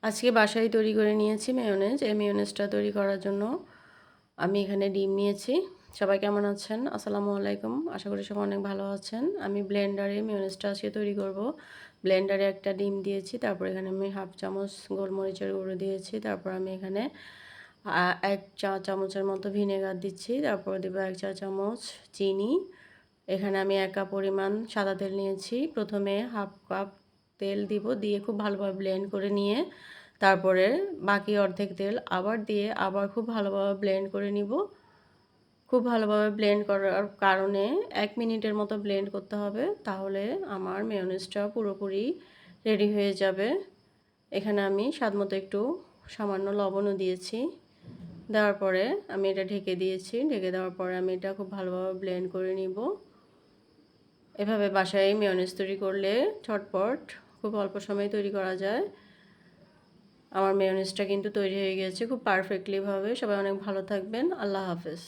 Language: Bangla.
আজকে বাসায় তৈরি করে নিয়েছি মেয়োনেজ। এই মেয়োনেজটা তৈরি করার জন্য আমি এখানে ডিম নিয়েছি। সবাই কেমন আছেন? আসসালামু আলাইকুম। আশা করি সবাই অনেক ভালো আছেন। আমি ব্লেন্ডারে মেয়োনেজটা আজকে তৈরি করব। ব্লেন্ডারে একটা ডিম দিয়েছি। তারপর এখানে আমি 1/2 চামচ গোলমরিচের গুঁড়ো দিয়েছি। তারপর আমি এখানে 1 চা চামচের মতো ভিনেগার দিচ্ছি। তারপর দেব 1 চা চামচ চিনি। এখানে আমি 1 কাপ পরিমাণ সাদা তেল নিয়েছি। প্রথমে 1/2 কাপ তেল দিব, দিয়ে খুব ভালোভাবে ব্লেন্ড করে নিয়ে তারপরে বাকি অর্ধেক তেল আবার দিয়ে আবার খুব ভালোভাবে ব্লেন্ড করে নিব। খুব ভালোভাবে ব্লেন্ড করার কারণে 1 মিনিটের মতো ব্লেন্ড করতে হবে, তাহলে আমার মেয়োনেজটা পুরোপুরি রেডি হয়ে যাবে। এখানে আমি স্বাদমতো একটু সামান্য লবণও দিয়েছি। দেওয়ার পরে আমি এটা ঢেকে দিয়েছি। ঢেকে দেওয়ার পরে আমি এটা খুব ভালোভাবে ব্লেন্ড করে নিব। এভাবে বাসায় মেয়োনেজ তৈরি করলে ঝটপট খুব অল্প সময়ে তৈরি করা যায়। আমার মেয়োনেজটা কিন্তু তৈরি হয়ে গিয়েছে খুব পারফেক্টলি ভাবে। সবাই অনেক ভালো থাকবেন। আল্লাহ হাফেজ।